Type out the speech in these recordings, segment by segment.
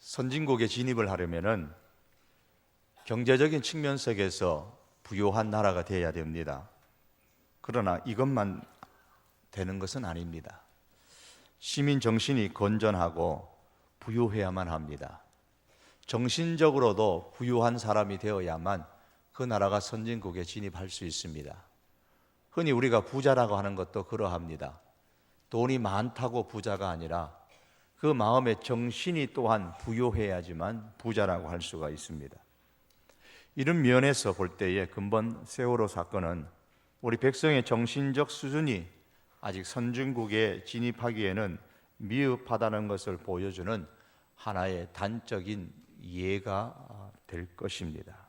선진국에 진입을 하려면은 경제적인 측면에서 부유한 나라가 되어야 됩니다. 그러나 이것만 되는 것은 아닙니다. 시민 정신이 건전하고 부유해야만 합니다. 정신적으로도 부유한 사람이 되어야만 그 나라가 선진국에 진입할 수 있습니다. 흔히 우리가 부자라고 하는 것도 그러합니다. 돈이 많다고 부자가 아니라 그 마음의 정신이 또한 부유해야지만 부자라고 할 수가 있습니다. 이런 면에서 볼 때에 근본 세월호 사건은 우리 백성의 정신적 수준이 아직 선진국에 진입하기에는 미흡하다는 것을 보여주는 하나의 단적인 예가 될 것입니다.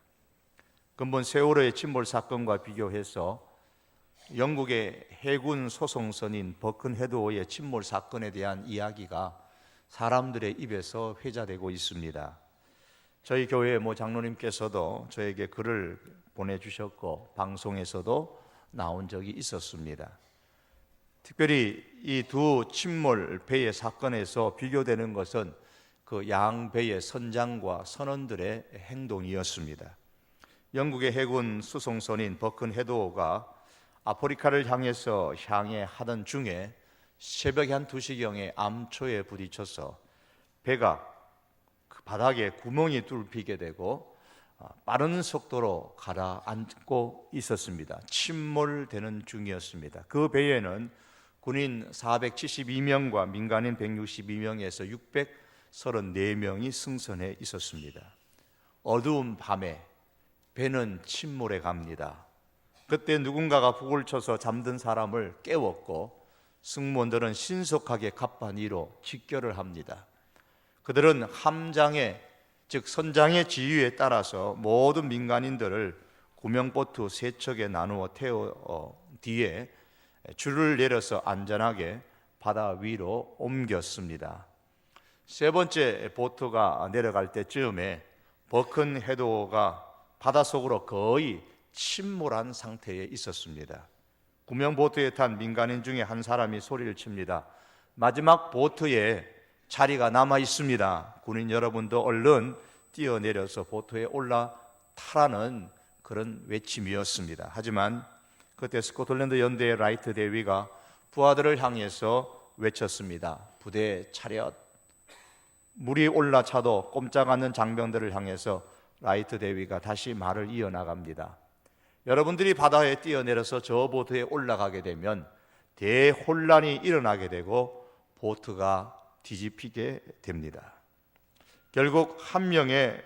근본 세월호의 침몰 사건과 비교해서 영국의 해군 소송선인 버큰 헤드호의 침몰 사건에 대한 이야기가 사람들의 입에서 회자되고 있습니다. 저희 교회 장로님께서도 저에게 글을 보내주셨고 방송에서도 나온 적이 있었습니다. 특별히 이 두 침몰 배의 사건에서 비교되는 것은 그 양 배의 선장과 선원들의 행동이었습니다. 영국의 해군 수송선인 버큰 헤드호가 아프리카를 향해서 향해하던 중에 새벽 한 2시경에 암초에 부딪혀서 배가 그 바닥에 구멍이 뚫히게 되고 빠른 속도로 가라앉고 있었습니다. 침몰되는 중이었습니다. 그 배에는 군인 472명과 민간인 162명에서 634명이 승선해 있었습니다. 어두운 밤에 배는 침몰해 갑니다. 그때 누군가가 북을 쳐서 잠든 사람을 깨웠고 승무원들은 신속하게 갑판위로 직결을 합니다. 그들은 함장의 즉 선장의 지휘에 따라서 모든 민간인들을 구명보트 3척에 나누어 태워 뒤에 줄을 내려서 안전하게 바다 위로 옮겼습니다. 세 번째 보트가 내려갈 때쯤에 버큰 헤드호가 바닷속으로 거의 침몰한 상태에 있었습니다. 구명보트에 탄 민간인 중에 한 사람이 소리를 칩니다. 마지막 보트에 자리가 남아 있습니다. 군인 여러분도 얼른 뛰어내려서 보트에 올라타라는 그런 외침이었습니다. 하지만 그때 스코틀랜드 연대의 라이트 대위가 부하들을 향해서 외쳤습니다. 부대 차렷. 물이 올라차도 꼼짝 않는 장병들을 향해서 라이트 대위가 다시 말을 이어나갑니다. 여러분들이 바다에 뛰어내려서 저 보트에 올라가게 되면 대혼란이 일어나게 되고 보트가 뒤집히게 됩니다. 결국 한 명의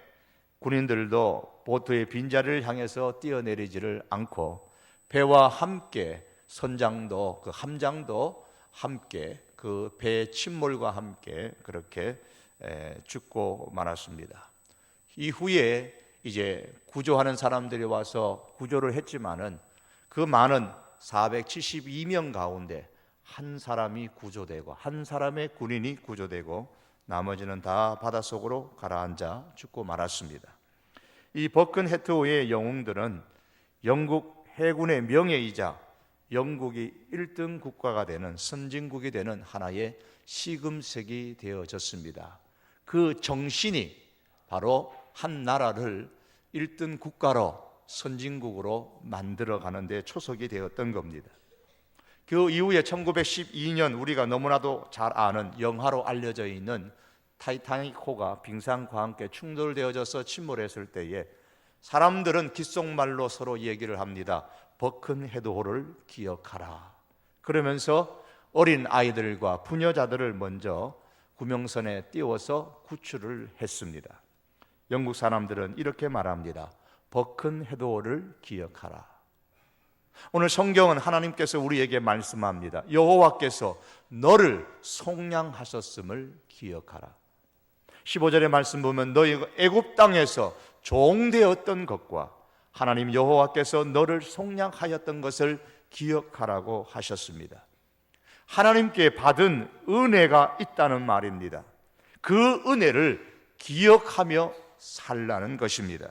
군인들도 보트의 빈자리를 향해서 뛰어내리지를 않고 배와 함께 선장도 그 함장도 함께 그 배의 침몰과 함께 그렇게 죽고 말았습니다. 이후에 이제 구조하는 사람들이 와서 구조를 했지만은 그 많은 472명 가운데 한 사람이 구조되고 한 사람의 군인이 구조되고 나머지는 다 바닷속으로 가라앉아 죽고 말았습니다. 이 버큰 헤드호의 영웅들은 영국 해군의 명예이자 영국이 1등 국가가 되는 선진국이 되는 하나의 시금석이 되어졌습니다. 그 정신이 바로 한 나라를 1등 국가로 선진국으로 만들어가는 데 초석이 되었던 겁니다. 그 이후에 1912년 우리가 너무나도 잘 아는 영화로 알려져 있는 타이타닉호가 빙산과 함께 충돌되어져서 침몰했을 때에 사람들은 귓속말로 서로 얘기를 합니다. 버큰 헤드호를 기억하라. 그러면서 어린 아이들과 부녀자들을 먼저 구명선에 띄워서 구출을 했습니다. 영국 사람들은 이렇게 말합니다. 버큰 헤드호를 기억하라. 오늘 성경은 하나님께서 우리에게 말씀합니다. 여호와께서 너를 속량하셨음을 기억하라. 15절의 말씀 보면 너희가 애굽 땅에서 종되었던 것과 하나님 여호와께서 너를 속량하였던 것을 기억하라고 하셨습니다. 하나님께 받은 은혜가 있다는 말입니다. 그 은혜를 기억하며 살라는 것입니다.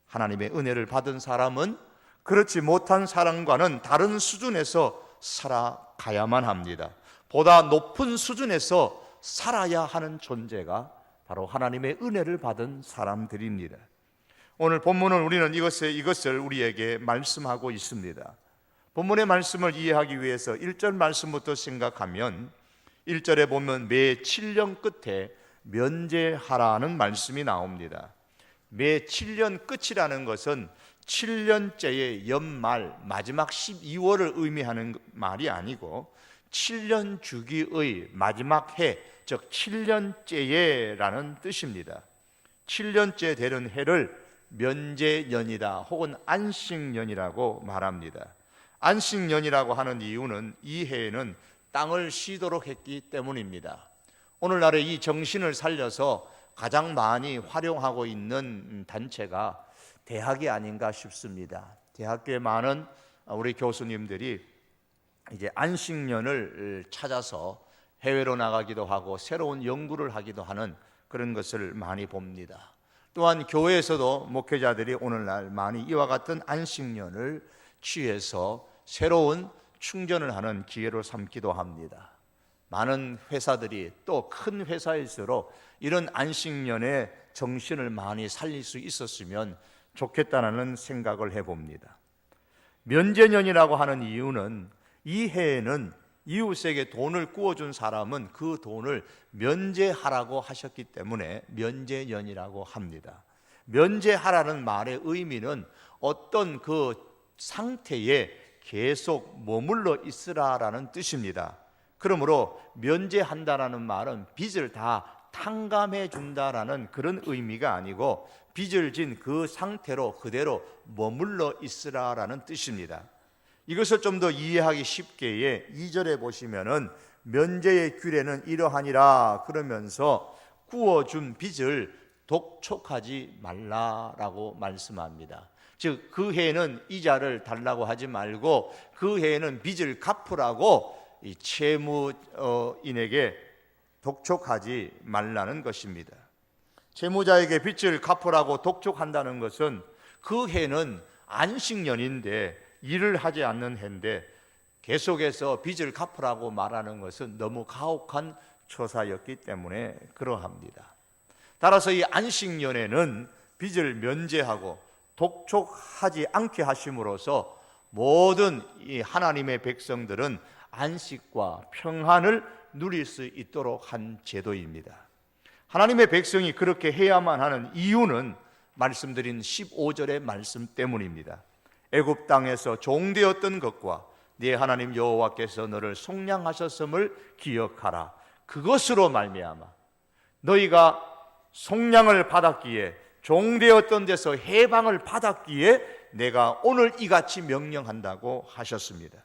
하나님의 은혜를 받은 사람은 그렇지 못한 사람과는 다른 수준에서 살아가야만 합니다. 보다 높은 수준에서 살아야 하는 존재가 바로 하나님의 은혜를 받은 사람들입니다. 오늘 본문은 우리는 이것을 우리에게 말씀하고 있습니다. 본문의 말씀을 이해하기 위해서 1절 말씀부터 생각하면 1절에 보면 매 7년 끝에 면제하라는 말씀이 나옵니다. 매 7년 끝이라는 것은 7년째의 연말 마지막 12월을 의미하는 말이 아니고 7년 주기의 마지막 해, 즉 7년째라는 뜻입니다. 7년째 되는 해를 면제년이다 혹은 안식년이라고 말합니다. 안식년이라고 하는 이유는 이 해에는 땅을 쉬도록 했기 때문입니다. 오늘날의 이 정신을 살려서 가장 많이 활용하고 있는 단체가 대학이 아닌가 싶습니다. 대학교에 많은 우리 교수님들이 이제 안식년을 찾아서 해외로 나가기도 하고 새로운 연구를 하기도 하는 그런 것을 많이 봅니다. 또한 교회에서도 목회자들이 오늘날 많이 이와 같은 안식년을 취해서 새로운 충전을 하는 기회로 삼기도 합니다. 많은 회사들이 또 큰 회사일수록 이런 안식년의 정신을 많이 살릴 수 있었으면 좋겠다는 생각을 해봅니다. 면제년이라고 하는 이유는 이 해에는 이웃에게 돈을 구워준 사람은 그 돈을 면제하라고 하셨기 때문에 면제년이라고 합니다. 면제하라는 말의 의미는 어떤 그 상태에 계속 머물러 있으라라는 뜻입니다. 그러므로 면제한다라는 말은 빚을 다 탕감해 준다라는 그런 의미가 아니고 빚을 진 그 상태로 그대로 머물러 있으라라는 뜻입니다. 이것을 좀 더 이해하기 쉽게 2절에 보시면은 면제의 규례는 이러하니라 그러면서 구워준 빚을 독촉하지 말라라고 말씀합니다. 즉 그 해에는 이자를 달라고 하지 말고 그 해에는 빚을 갚으라고 이 채무인에게 독촉하지 말라는 것입니다. 채무자에게 빚을 갚으라고 독촉한다는 것은 그 해는 안식년인데 일을 하지 않는 해인데 계속해서 빚을 갚으라고 말하는 것은 너무 가혹한 처사였기 때문에 그러합니다. 따라서 이 안식년에는 빚을 면제하고 독촉하지 않게 하심으로써 모든 이 하나님의 백성들은 안식과 평안을 누릴 수 있도록 한 제도입니다. 하나님의 백성이 그렇게 해야만 하는 이유는 말씀드린 15절의 말씀 때문입니다. 애굽 땅에서 종되었던 것과 네 하나님 여호와께서 너를 속량하셨음을 기억하라. 그것으로 말미암아 너희가 속량을 받았기에 종되었던 데서 해방을 받았기에 내가 오늘 이같이 명령한다고 하셨습니다.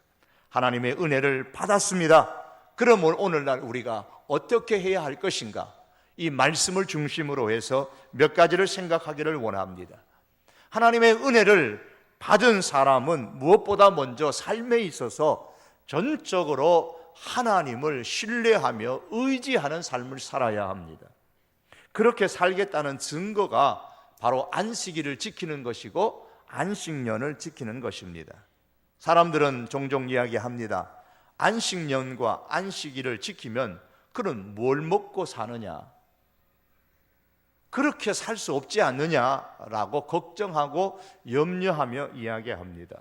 하나님의 은혜를 받았습니다. 그러면 오늘날 우리가 어떻게 해야 할 것인가? 이 말씀을 중심으로 해서 몇 가지를 생각하기를 원합니다. 하나님의 은혜를 받은 사람은 무엇보다 먼저 삶에 있어서 전적으로 하나님을 신뢰하며 의지하는 삶을 살아야 합니다. 그렇게 살겠다는 증거가 바로 안식일을 지키는 것이고 안식년을 지키는 것입니다. 사람들은 종종 이야기합니다. 안식년과 안식일을 지키면 그는 뭘 먹고 사느냐? 그렇게 살 수 없지 않느냐라고 걱정하고 염려하며 이야기합니다.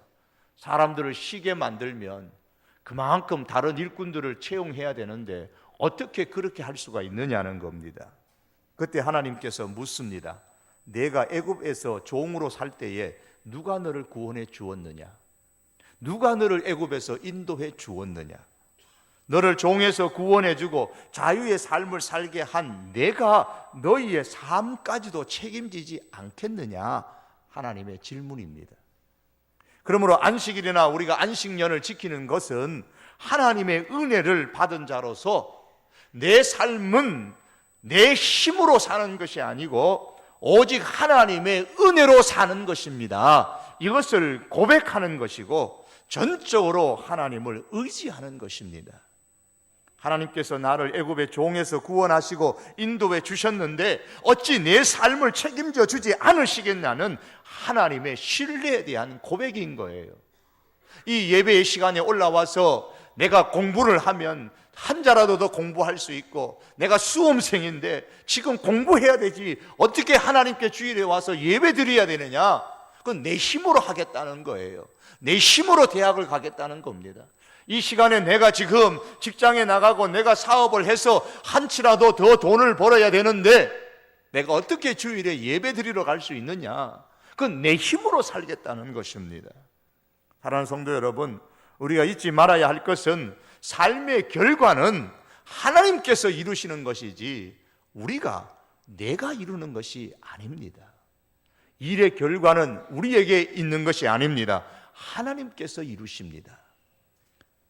사람들을 쉬게 만들면 그만큼 다른 일꾼들을 채용해야 되는데 어떻게 그렇게 할 수가 있느냐는 겁니다. 그때 하나님께서 묻습니다. 내가 애굽에서 종으로 살 때에 누가 너를 구원해 주었느냐? 누가 너를 애굽에서 인도해 주었느냐? 너를 종에서 구원해 주고 자유의 삶을 살게 한 내가 너희의 삶까지도 책임지지 않겠느냐? 하나님의 질문입니다. 그러므로 안식일이나 우리가 안식년을 지키는 것은 하나님의 은혜를 받은 자로서 내 삶은 내 힘으로 사는 것이 아니고 오직 하나님의 은혜로 사는 것입니다. 이것을 고백하는 것이고 전적으로 하나님을 의지하는 것입니다. 하나님께서 나를 애굽의 종에서 구원하시고 인도해 주셨는데 어찌 내 삶을 책임져 주지 않으시겠냐는 하나님의 신뢰에 대한 고백인 거예요. 이 예배의 시간에 올라와서 내가 공부를 하면 한자라도 더 공부할 수 있고, 내가 수험생인데 지금 공부해야 되지 어떻게 하나님께 주일에 와서 예배 드려야 되느냐? 그건 내 힘으로 하겠다는 거예요. 내 힘으로 대학을 가겠다는 겁니다. 이 시간에 내가 지금 직장에 나가고 내가 사업을 해서 한치라도 더 돈을 벌어야 되는데 내가 어떻게 주일에 예배 드리러 갈 수 있느냐? 그건 내 힘으로 살겠다는 것입니다. 사랑하는 성도 여러분, 우리가 잊지 말아야 할 것은 삶의 결과는 하나님께서 이루시는 것이지 내가 이루는 것이 아닙니다. 일의 결과는 우리에게 있는 것이 아닙니다. 하나님께서 이루십니다.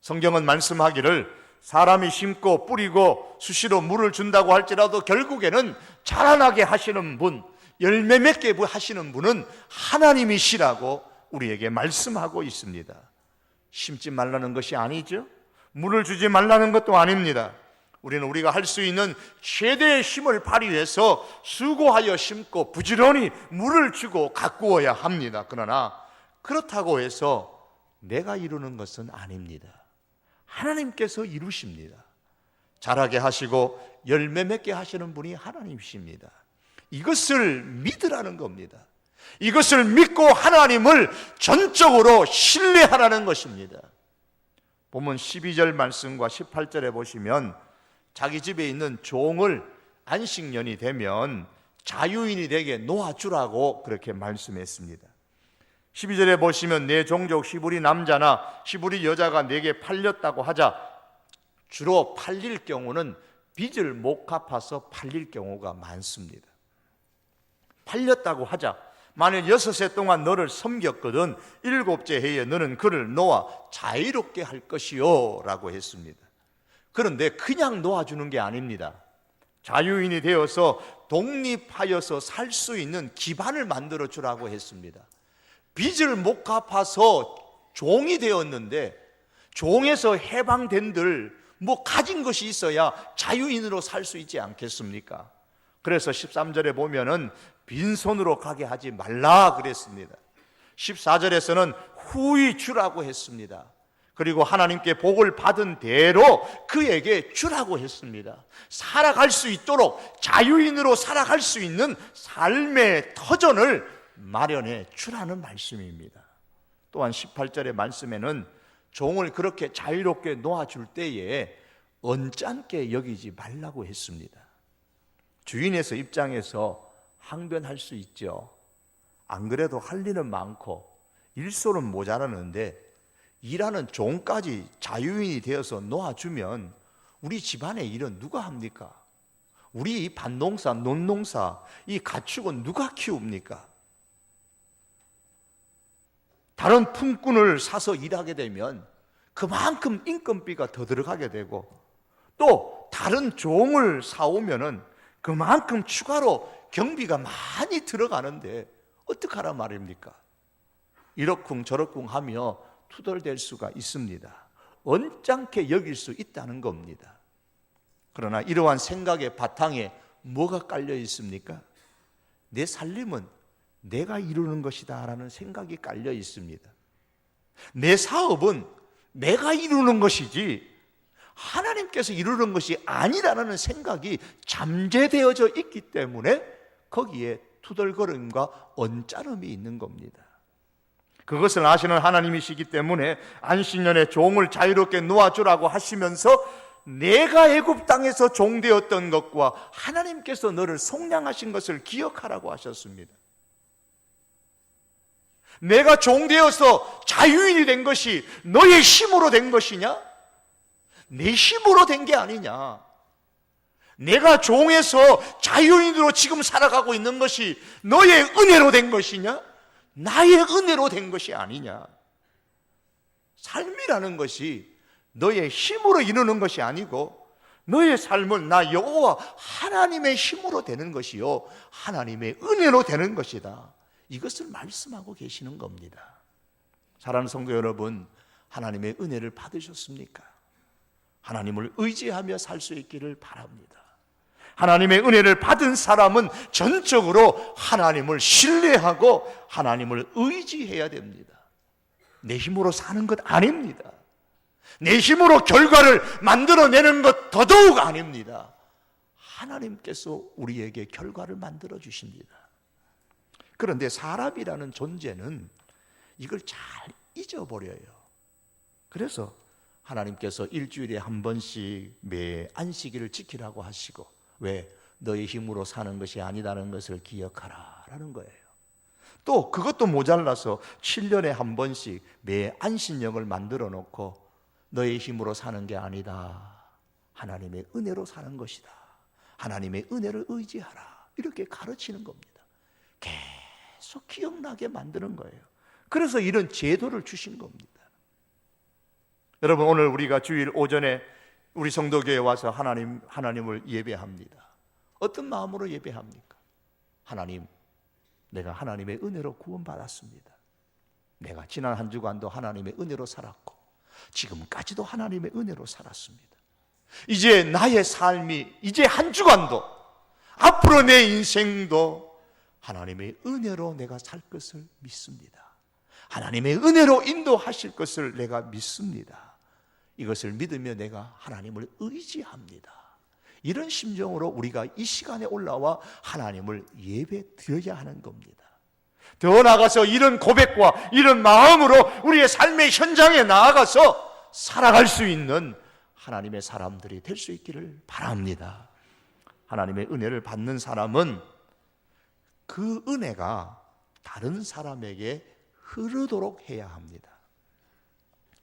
성경은 말씀하기를 사람이 심고 뿌리고 수시로 물을 준다고 할지라도 결국에는 자라나게 하시는 분, 열매 맺게 하시는 분은 하나님이시라고 우리에게 말씀하고 있습니다. 심지 말라는 것이 아니죠. 물을 주지 말라는 것도 아닙니다. 우리는 우리가 할 수 있는 최대의 힘을 발휘해서 수고하여 심고 부지런히 물을 주고 가꾸어야 합니다. 그러나 그렇다고 해서 내가 이루는 것은 아닙니다. 하나님께서 이루십니다. 자라게 하시고 열매 맺게 하시는 분이 하나님이십니다. 이것을 믿으라는 겁니다. 이것을 믿고 하나님을 전적으로 신뢰하라는 것입니다. 본문 12절 말씀과 18절에 보시면 자기 집에 있는 종을 안식년이 되면 자유인이 되게 놓아주라고 그렇게 말씀했습니다. 12절에 보시면 내 종족 히브리 남자나 히브리 여자가 내게 팔렸다고 하자, 주로 팔릴 경우는 빚을 못 갚아서 팔릴 경우가 많습니다. 팔렸다고 하자, 만일 6해 동안 너를 섬겼거든 7째 해에 너는 그를 놓아 자유롭게 할 것이요 라고 했습니다. 그런데 그냥 놓아주는 게 아닙니다. 자유인이 되어서 독립하여서 살 수 있는 기반을 만들어 주라고 했습니다. 빚을 못 갚아서 종이 되었는데 종에서 해방된들 가진 것이 있어야 자유인으로 살 수 있지 않겠습니까? 그래서 13절에 보면은 빈손으로 가게 하지 말라 그랬습니다. 14절에서는 후히 주라고 했습니다. 그리고 하나님께 복을 받은 대로 그에게 주라고 했습니다. 살아갈 수 있도록 자유인으로 살아갈 수 있는 삶의 터전을 마련해 주라는 말씀입니다. 또한 18절의 말씀에는 종을 그렇게 자유롭게 놓아줄 때에 언짢게 여기지 말라고 했습니다. 주인에서 입장에서 항변할 수 있죠. 안 그래도 할 일은 많고 일손은 모자라는데 일하는 종까지 자유인이 되어서 놓아주면 우리 집안의 일은 누가 합니까? 우리 이 밭농사, 논농사, 이 가축은 누가 키웁니까? 다른 품꾼을 사서 일하게 되면 그만큼 인건비가 더 들어가게 되고, 또 다른 종을 사오면은 그만큼 추가로 경비가 많이 들어가는데 어떡하란 말입니까? 이러쿵 저러쿵 하며 투덜댈 수가 있습니다. 언짢게 여길 수 있다는 겁니다. 그러나 이러한 생각의 바탕에 뭐가 깔려 있습니까? 내 살림은 내가 이루는 것이다 라는 생각이 깔려 있습니다. 내 사업은 내가 이루는 것이지 하나님께서 이루는 것이 아니라는 생각이 잠재되어져 있기 때문에 거기에 투덜거림과 언짢음이 있는 겁니다. 그것을 아시는 하나님이시기 때문에 안식년에 종을 자유롭게 놓아주라고 하시면서 내가 애굽 땅에서 종되었던 것과 하나님께서 너를 속량하신 것을 기억하라고 하셨습니다. 내가 종되어서 자유인이 된 것이 너의 힘으로 된 것이냐? 내 힘으로 된 게 아니냐? 내가 종에서 자유인으로 지금 살아가고 있는 것이 너의 은혜로 된 것이냐? 나의 은혜로 된 것이 아니냐? 삶이라는 것이 너의 힘으로 이루는 것이 아니고 너의 삶은 나 여호와 하나님의 힘으로 되는 것이요 하나님의 은혜로 되는 것이다. 이것을 말씀하고 계시는 겁니다. 사랑하는 성도 여러분, 하나님의 은혜를 받으셨습니까? 하나님을 의지하며 살 수 있기를 바랍니다. 하나님의 은혜를 받은 사람은 전적으로 하나님을 신뢰하고 하나님을 의지해야 됩니다. 내 힘으로 사는 것 아닙니다. 내 힘으로 결과를 만들어내는 것 더더욱 아닙니다. 하나님께서 우리에게 결과를 만들어 주십니다. 그런데 사람이라는 존재는 이걸 잘 잊어버려요. 그래서 하나님께서 일주일에 한 번씩 매 안식일을 지키라고 하시고, 왜? 너의 힘으로 사는 것이 아니라는 것을 기억하라 라는 거예요. 또 그것도 모자라서 7년에 한 번씩 매 안식년을 만들어 놓고, 너의 힘으로 사는 게 아니다, 하나님의 은혜로 사는 것이다, 하나님의 은혜를 의지하라, 이렇게 가르치는 겁니다. 계속 기억나게 만드는 거예요. 그래서 이런 제도를 주신 겁니다. 여러분, 오늘 우리가 주일 오전에 우리 성도교회에 와서 하나님을 예배합니다. 어떤 마음으로 예배합니까? 하나님, 내가 하나님의 은혜로 구원받았습니다. 내가 지난 한 주간도 하나님의 은혜로 살았고 지금까지도 하나님의 은혜로 살았습니다. 이제 나의 삶이, 이제 한 주간도, 앞으로 내 인생도 하나님의 은혜로 내가 살 것을 믿습니다. 하나님의 은혜로 인도하실 것을 내가 믿습니다. 이것을 믿으며 내가 하나님을 의지합니다. 이런 심정으로 우리가 이 시간에 올라와 하나님을 예배 드려야 하는 겁니다. 더 나아가서 이런 고백과 이런 마음으로 우리의 삶의 현장에 나아가서 살아갈 수 있는 하나님의 사람들이 될 수 있기를 바랍니다. 하나님의 은혜를 받는 사람은 그 은혜가 다른 사람에게 흐르도록 해야 합니다.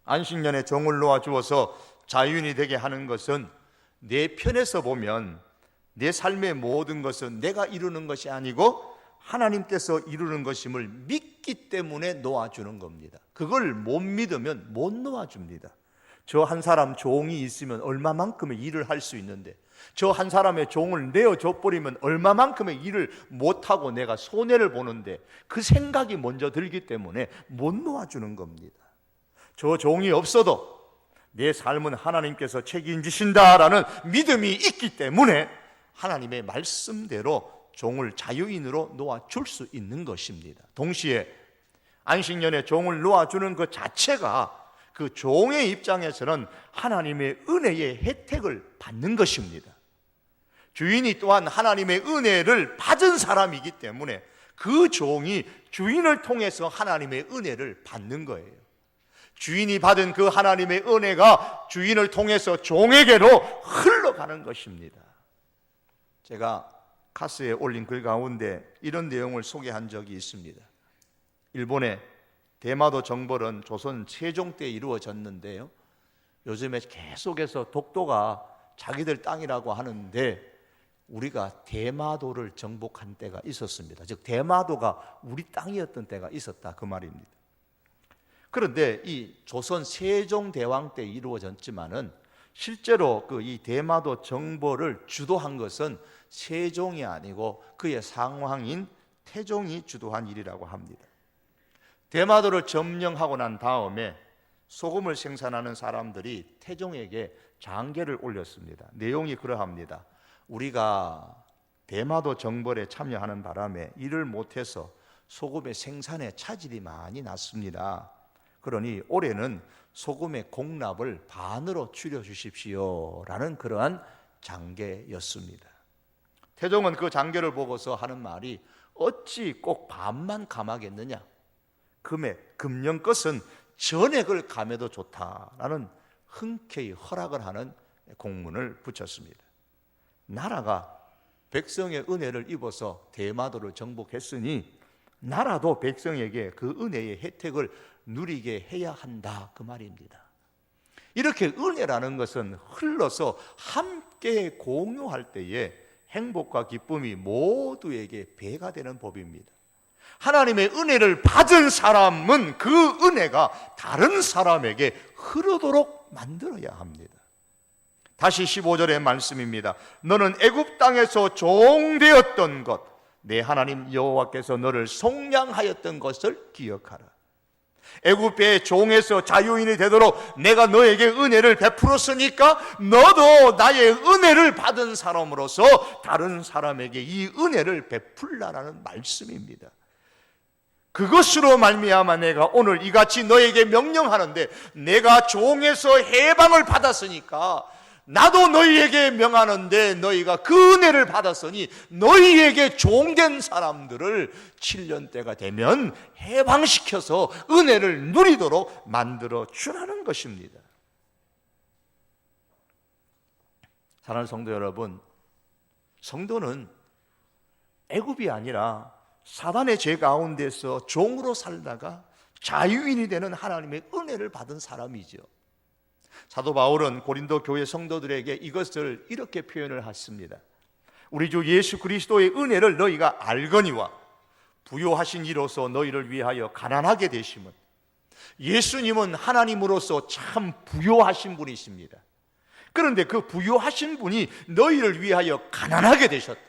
안식년에 종을 놓아 주어서 자유인이 되게 하는 것은, 내 편에서 보면 내 삶의 모든 것은 내가 이루는 것이 아니고 하나님께서 이루는 것임을 믿기 때문에 놓아주는 겁니다. 그걸 못 믿으면 못 놓아줍니다. 저 한 사람 종이 있으면 얼마만큼의 일을 할 수 있는데, 저 한 사람의 종을 내어줘 버리면 얼마만큼의 일을 못하고 내가 손해를 보는데, 그 생각이 먼저 들기 때문에 못 놓아주는 겁니다. 저 종이 없어도 내 삶은 하나님께서 책임지신다라는 믿음이 있기 때문에 하나님의 말씀대로 종을 자유인으로 놓아줄 수 있는 것입니다. 동시에 안식년에 종을 놓아주는 것 자체가 그 종의 입장에서는 하나님의 은혜의 혜택을 받는 것입니다. 주인이 또한 하나님의 은혜를 받은 사람이기 때문에 그 종이 주인을 통해서 하나님의 은혜를 받는 거예요. 주인이 받은 그 하나님의 은혜가 주인을 통해서 종에게로 흘러가는 것입니다. 제가 카스에 올린 글 가운데 이런 내용을 소개한 적이 있습니다. 일본의 대마도 정벌은 조선 세종 때 이루어졌는데요, 요즘에 계속해서 독도가 자기들 땅이라고 하는데 우리가 대마도를 정복한 때가 있었습니다. 즉 대마도가 우리 땅이었던 때가 있었다, 그 말입니다. 그런데 이 조선 세종대왕 때 이루어졌지만은 실제로 그 이 대마도 정벌을 주도한 것은 세종이 아니고 그의 상황인 태종이 주도한 일이라고 합니다. 대마도를 점령하고 난 다음에 소금을 생산하는 사람들이 태종에게 장계를 올렸습니다. 내용이 그러합니다. 우리가 대마도 정벌에 참여하는 바람에 일을 못해서 소금의 생산에 차질이 많이 났습니다. 그러니 올해는 소금의 공납을 반으로 줄여주십시오 라는 그러한 장계였습니다. 태종은 그 장계를 보고서 하는 말이, 어찌 꼭 반만 감하겠느냐, 금년 것은 전액을 감해도 좋다라는 흔쾌히 허락을 하는 공문을 붙였습니다. 나라가 백성의 은혜를 입어서 대마도를 정복했으니 나라도 백성에게 그 은혜의 혜택을 누리게 해야 한다, 그 말입니다. 이렇게 은혜라는 것은 흘러서 함께 공유할 때에 행복과 기쁨이 모두에게 배가 되는 법입니다. 하나님의 은혜를 받은 사람은 그 은혜가 다른 사람에게 흐르도록 만들어야 합니다. 다시 15절의 말씀입니다. 너는 애굽 땅에서 종되었던 것, 내 하나님 여호와께서 너를 속량하였던 것을 기억하라. 애굽의 종에서 자유인이 되도록 내가 너에게 은혜를 베풀었으니까 너도 나의 은혜를 받은 사람으로서 다른 사람에게 이 은혜를 베풀라라는 말씀입니다. 그것으로 말미암아 내가 오늘 이같이 너에게 명령하는데, 내가 종에서 해방을 받았으니까 나도 너희에게 명하는데, 너희가 그 은혜를 받았으니 너희에게 종된 사람들을 7년 때가 되면 해방시켜서 은혜를 누리도록 만들어 주라는 것입니다. 사랑하는 성도 여러분, 성도는 애굽이 아니라 사단의 죄 가운데서 종으로 살다가 자유인이 되는 하나님의 은혜를 받은 사람이죠. 사도 바울은 고린도 교회 성도들에게 이것을 이렇게 표현을 했습니다. 우리 주 예수 그리스도의 은혜를 너희가 알거니와 부요하신 이로써 너희를 위하여 가난하게 되심은, 예수님은 하나님으로서 참 부요하신 분이십니다. 그런데 그 부요하신 분이 너희를 위하여 가난하게 되셨다.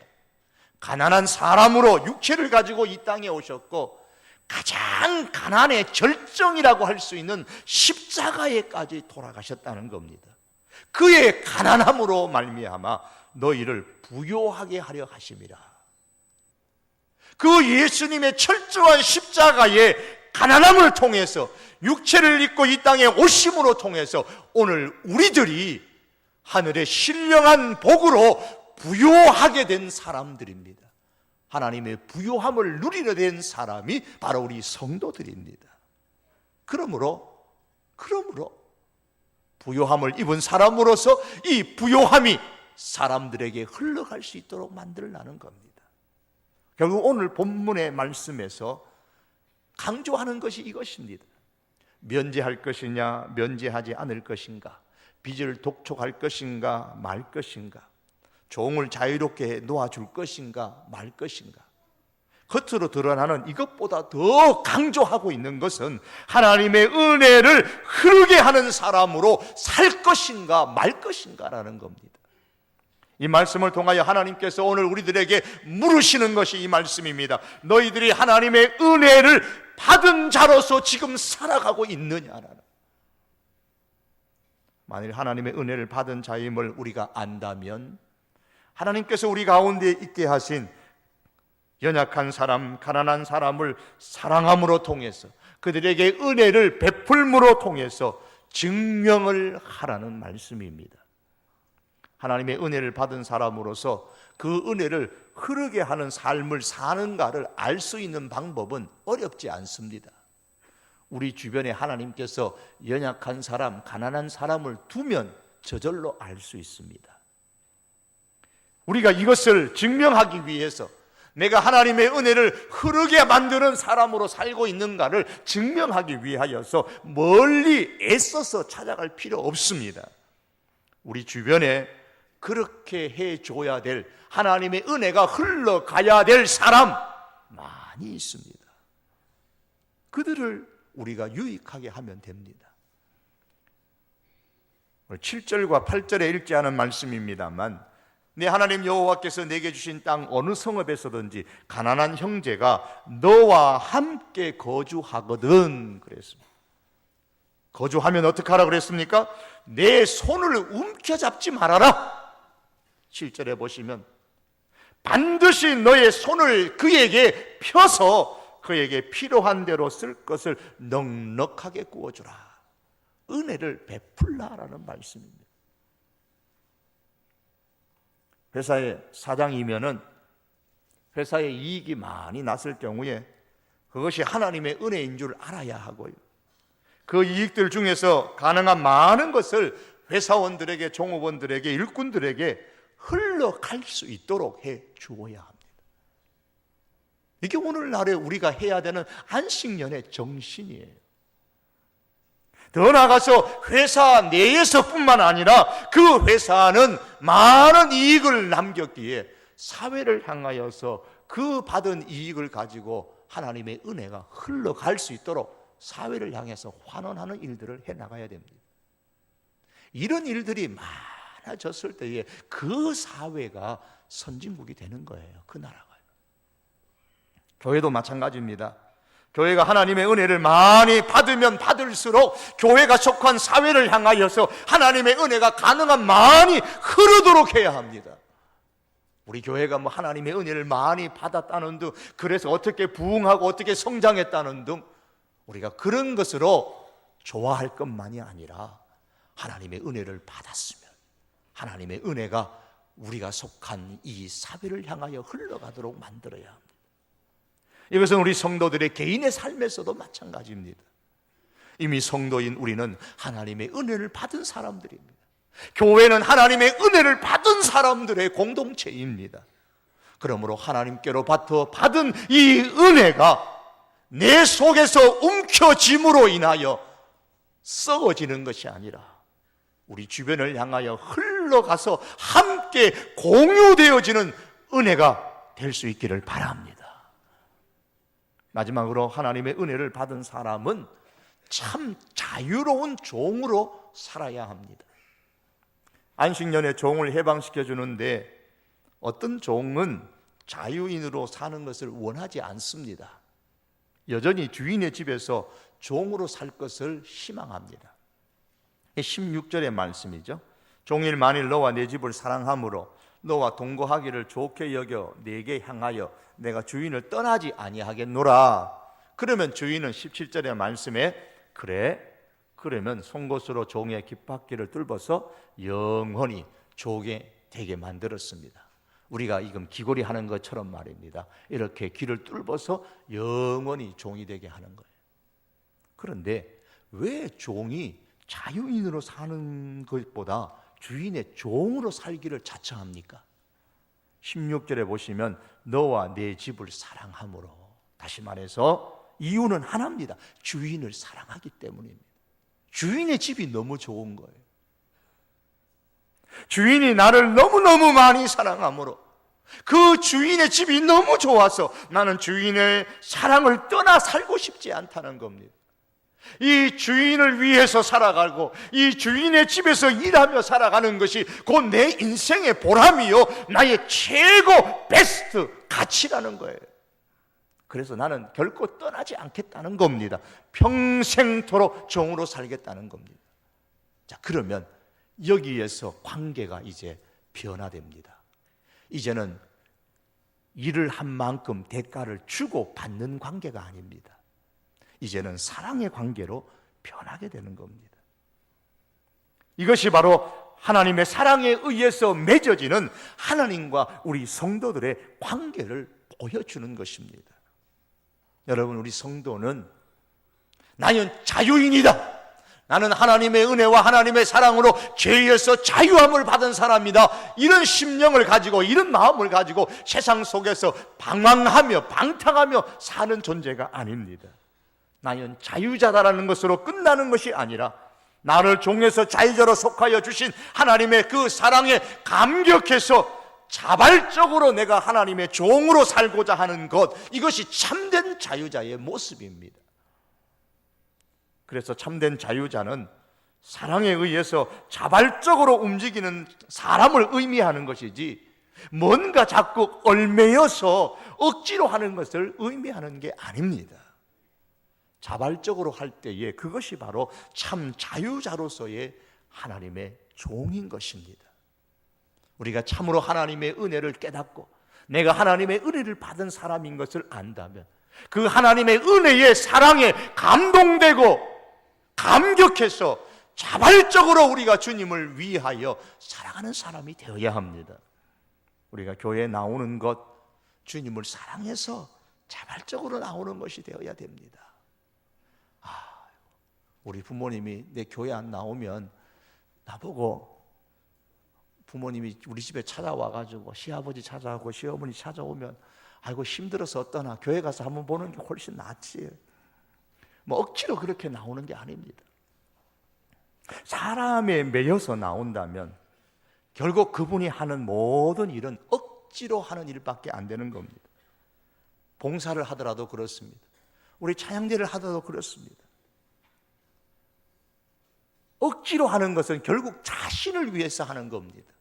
가난한 사람으로 육체를 가지고 이 땅에 오셨고, 가장 가난의 절정이라고 할 수 있는 십자가에까지 돌아가셨다는 겁니다. 그의 가난함으로 말미암아 너희를 부요하게 하려 하심이라. 그 예수님의 철저한 십자가의 가난함을 통해서, 육체를 입고 이 땅에 오심으로 통해서 오늘 우리들이 하늘의 신령한 복으로 부요하게 된 사람들입니다. 하나님의 부요함을 누리게 된 사람이 바로 우리 성도들입니다. 그러므로 부요함을 입은 사람으로서 이 부요함이 사람들에게 흘러갈 수 있도록 만들라는 겁니다. 결국 오늘 본문의 말씀에서 강조하는 것이 이것입니다. 면제할 것이냐 면제하지 않을 것인가, 빚을 독촉할 것인가 말 것인가, 종을 자유롭게 놓아줄 것인가 말 것인가. 겉으로 드러나는 이것보다 더 강조하고 있는 것은 하나님의 은혜를 흐르게 하는 사람으로 살 것인가 말 것인가라는 겁니다. 이 말씀을 통하여 하나님께서 오늘 우리들에게 물으시는 것이 이 말씀입니다. 너희들이 하나님의 은혜를 받은 자로서 지금 살아가고 있느냐라는. 만일 하나님의 은혜를 받은 자임을 우리가 안다면, 하나님께서 우리 가운데 있게 하신 연약한 사람, 가난한 사람을 사랑함으로 통해서, 그들에게 은혜를 베풀므로 통해서 증명을 하라는 말씀입니다. 하나님의 은혜를 받은 사람으로서 그 은혜를 흐르게 하는 삶을 사는가를 알 수 있는 방법은 어렵지 않습니다. 우리 주변에 하나님께서 연약한 사람, 가난한 사람을 두면 저절로 알 수 있습니다. 우리가 이것을 증명하기 위해서 내가 하나님의 은혜를 흐르게 만드는 사람으로 살고 있는가를 증명하기 위하여서 멀리 애써서 찾아갈 필요 없습니다. 우리 주변에 그렇게 해줘야 될, 하나님의 은혜가 흘러가야 될 사람 많이 있습니다. 그들을 우리가 유익하게 하면 됩니다. 7절과 8절에 읽지 않은 말씀입니다만, 내 하나님 여호와께서 내게 주신 땅 어느 성읍에서든지 가난한 형제가 너와 함께 거주하거든 그랬습니다. 거주하면 어떻게 하라 그랬습니까? 내 손을 움켜잡지 말아라. 7절에 보시면 반드시 너의 손을 그에게 펴서 그에게 필요한 대로 쓸 것을 넉넉하게 구워주라. 은혜를 베풀라라는 말씀입니다. 회사의 사장이면은 회사에 이익이 많이 났을 경우에 그것이 하나님의 은혜인 줄 알아야 하고요, 그 이익들 중에서 가능한 많은 것을 회사원들에게, 종업원들에게, 일꾼들에게 흘러갈 수 있도록 해 주어야 합니다. 이게 오늘날에 우리가 해야 되는 안식년의 정신이에요. 더 나아가서 회사 내에서뿐만 아니라 그 회사는 많은 이익을 남겼기에 사회를 향하여서 그 받은 이익을 가지고 하나님의 은혜가 흘러갈 수 있도록 사회를 향해서 환원하는 일들을 해나가야 됩니다. 이런 일들이 많아졌을 때에 그 사회가 선진국이 되는 거예요. 그 나라가. 교회도 마찬가지입니다. 교회가 하나님의 은혜를 많이 받으면 받을수록 교회가 속한 사회를 향하여서 하나님의 은혜가 가능한 많이 흐르도록 해야 합니다. 우리 교회가 뭐 하나님의 은혜를 많이 받았다는 등, 그래서 어떻게 부흥하고 어떻게 성장했다는 등, 우리가 그런 것으로 좋아할 것만이 아니라 하나님의 은혜를 받았으면 하나님의 은혜가 우리가 속한 이 사회를 향하여 흘러가도록 만들어야 합니다. 이것은 우리 성도들의 개인의 삶에서도 마찬가지입니다. 이미 성도인 우리는 하나님의 은혜를 받은 사람들입니다. 교회는 하나님의 은혜를 받은 사람들의 공동체입니다. 그러므로 하나님께로 받은 이 은혜가 내 속에서 움켜짐으로 인하여 썩어지는 것이 아니라 우리 주변을 향하여 흘러가서 함께 공유되어지는 은혜가 될 수 있기를 바랍니다. 마지막으로 하나님의 은혜를 받은 사람은 참 자유로운 종으로 살아야 합니다. 안식년에 종을 해방시켜 주는데 어떤 종은 자유인으로 사는 것을 원하지 않습니다. 여전히 주인의 집에서 종으로 살 것을 희망합니다. 16절의 말씀이죠. 종일 만일 너와 내 집을 사랑함으로 너와 동거하기를 좋게 여겨 내게 향하여 내가 주인을 떠나지 아니하겠노라. 그러면 주인은 17절의 말씀에 그래 그러면 송곳으로 종의 깃바퀴를 뚫어서 영원히 종이 되게 만들었습니다. 우리가 지금 귀걸이 하는 것처럼 말입니다. 이렇게 귀를 뚫어서 영원히 종이 되게 하는 거예요. 그런데 왜 종이 자유인으로 사는 것보다 주인의 종으로 살기를 자청합니까? 16절에 보시면 너와 내 집을 사랑함으로, 다시 말해서 이유는 하나입니다. 주인을 사랑하기 때문입니다. 주인의 집이 너무 좋은 거예요. 주인이 나를 너무너무 많이 사랑하므로 그 주인의 집이 너무 좋아서 나는 주인의 사랑을 떠나 살고 싶지 않다는 겁니다. 이 주인을 위해서 살아가고 이 주인의 집에서 일하며 살아가는 것이 곧 내 인생의 보람이요 나의 최고 베스트 가치라는 거예요. 그래서 나는 결코 떠나지 않겠다는 겁니다. 평생토록 종으로 살겠다는 겁니다. 자, 그러면 여기에서 관계가 이제 변화됩니다. 이제는 일을 한 만큼 대가를 주고 받는 관계가 아닙니다. 이제는 사랑의 관계로 변하게 되는 겁니다. 이것이 바로 하나님의 사랑에 의해서 맺어지는 하나님과 우리 성도들의 관계를 보여주는 것입니다. 여러분, 우리 성도는 나는 자유인이다. 나는 하나님의 은혜와 하나님의 사랑으로 죄에서 자유함을 받은 사람이다. 이런 심령을 가지고, 이런 마음을 가지고 세상 속에서 방황하며 방탕하며 사는 존재가 아닙니다. 나는 자유자다라는 것으로 끝나는 것이 아니라 나를 종에서 자유자로 속하여 주신 하나님의 그 사랑에 감격해서 자발적으로 내가 하나님의 종으로 살고자 하는 것, 이것이 참된 자유자의 모습입니다. 그래서 참된 자유자는 사랑에 의해서 자발적으로 움직이는 사람을 의미하는 것이지 뭔가 자꾸 얽매여서 억지로 하는 것을 의미하는 게 아닙니다. 자발적으로 할 때에 그것이 바로 참 자유자로서의 하나님의 종인 것입니다. 우리가 참으로 하나님의 은혜를 깨닫고 내가 하나님의 은혜를 받은 사람인 것을 안다면 그 하나님의 은혜의 사랑에 감동되고 감격해서 자발적으로 우리가 주님을 위하여 살아가는 사람이 되어야 합니다. 우리가 교회에 나오는 것, 주님을 사랑해서 자발적으로 나오는 것이 되어야 됩니다. 우리 부모님이 내 교회 안 나오면 나보고, 부모님이 우리 집에 찾아와가지고 시아버지 찾아오고 시어머니 찾아오면 아이고 힘들어서 어떠나 교회 가서 한번 보는 게 훨씬 낫지, 뭐 억지로 그렇게 나오는 게 아닙니다. 사람에 매여서 나온다면 결국 그분이 하는 모든 일은 억지로 하는 일밖에 안 되는 겁니다. 봉사를 하더라도 그렇습니다. 우리 찬양대를 하더라도 그렇습니다. 억지로 하는 것은 결국 자신을 위해서 하는 겁니다.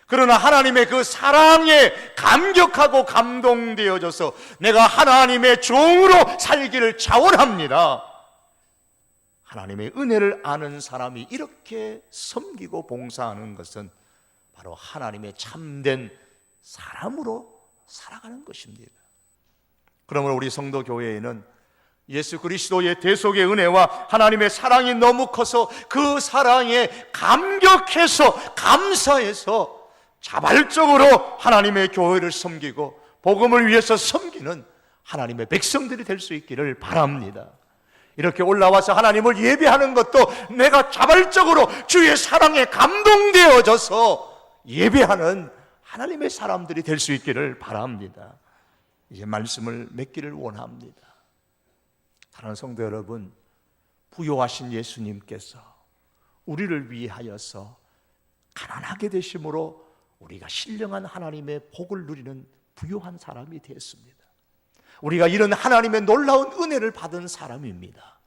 그러나 하나님의 그 사랑에 감격하고 감동되어져서 내가 하나님의 종으로 살기를 자원합니다. 하나님의 은혜를 아는 사람이 이렇게 섬기고 봉사하는 것은 바로 하나님의 참된 사람으로 살아가는 것입니다. 그러므로 우리 성도 교회에는 예수 그리스도의 대속의 은혜와 하나님의 사랑이 너무 커서 그 사랑에 감격해서 감사해서 자발적으로 하나님의 교회를 섬기고 복음을 위해서 섬기는 하나님의 백성들이 될 수 있기를 바랍니다. 이렇게 올라와서 하나님을 예배하는 것도 내가 자발적으로 주의 사랑에 감동되어져서 예배하는 하나님의 사람들이 될 수 있기를 바랍니다. 이제 말씀을 맺기를 원합니다. 사랑하는 성도 여러분, 부요하신 예수님께서 우리를 위하여서 가난하게 되심으로 우리가 신령한 하나님의 복을 누리는 부요한 사람이 되었습니다. 우리가 이런 하나님의 놀라운 은혜를 받은 사람입니다.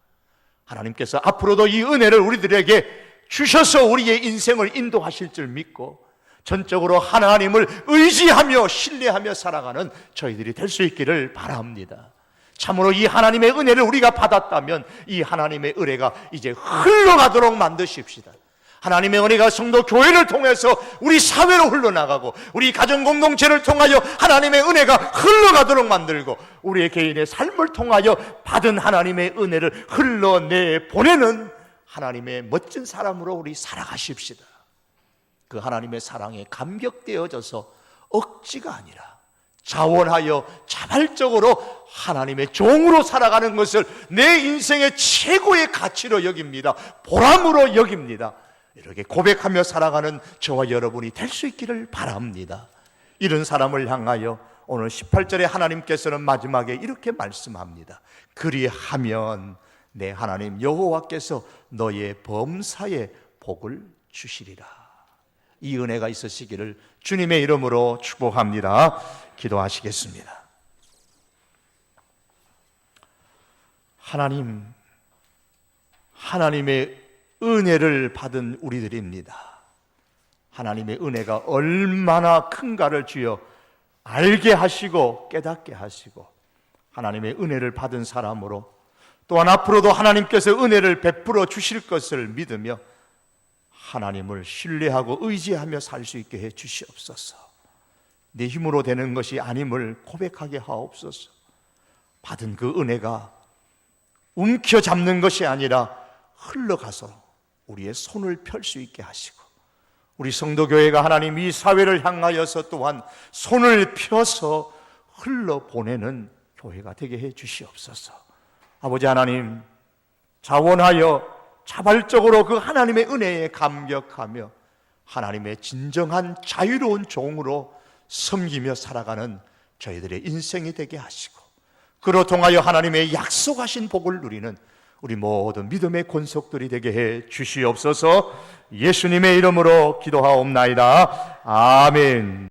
하나님께서 앞으로도 이 은혜를 우리들에게 주셔서 우리의 인생을 인도하실 줄 믿고 전적으로 하나님을 의지하며 신뢰하며 살아가는 저희들이 될 수 있기를 바랍니다. 참으로 이 하나님의 은혜를 우리가 받았다면 이 하나님의 은혜가 이제 흘러가도록 만드십시다. 하나님의 은혜가 성도 교회를 통해서 우리 사회로 흘러나가고 우리 가정 공동체를 통하여 하나님의 은혜가 흘러가도록 만들고 우리의 개인의 삶을 통하여 받은 하나님의 은혜를 흘러내 보내는 하나님의 멋진 사람으로 우리 살아가십시다. 그 하나님의 사랑에 감격되어져서 억지가 아니라 자원하여 자발적으로 하나님의 종으로 살아가는 것을 내 인생의 최고의 가치로 여깁니다. 보람으로 여깁니다. 이렇게 고백하며 살아가는 저와 여러분이 될 수 있기를 바랍니다. 이런 사람을 향하여 오늘 18절에 하나님께서는 마지막에 이렇게 말씀합니다. 그리하면 내 하나님 여호와께서 너의 범사에 복을 주시리라. 이 은혜가 있으시기를 주님의 이름으로 축복합니다. 기도하시겠습니다. 하나님의 은혜를 받은 우리들입니다. 하나님의 은혜가 얼마나 큰가를 주여 알게 하시고 깨닫게 하시고 하나님의 은혜를 받은 사람으로 또한 앞으로도 하나님께서 은혜를 베풀어 주실 것을 믿으며 하나님을 신뢰하고 의지하며 살 수 있게 해 주시옵소서. 내 힘으로 되는 것이 아님을 고백하게 하옵소서. 받은 그 은혜가 움켜잡는 것이 아니라 흘러가서 우리의 손을 펼 수 있게 하시고 우리 성도교회가 하나님 이 사회를 향하여서 또한 손을 펴서 흘러보내는 교회가 되게 해 주시옵소서. 아버지 하나님, 자원하여 자발적으로 그 하나님의 은혜에 감격하며 하나님의 진정한 자유로운 종으로 섬기며 살아가는 저희들의 인생이 되게 하시고 그로 통하여 하나님의 약속하신 복을 누리는 우리 모든 믿음의 권속들이 되게 해 주시옵소서. 예수님의 이름으로 기도하옵나이다. 아멘.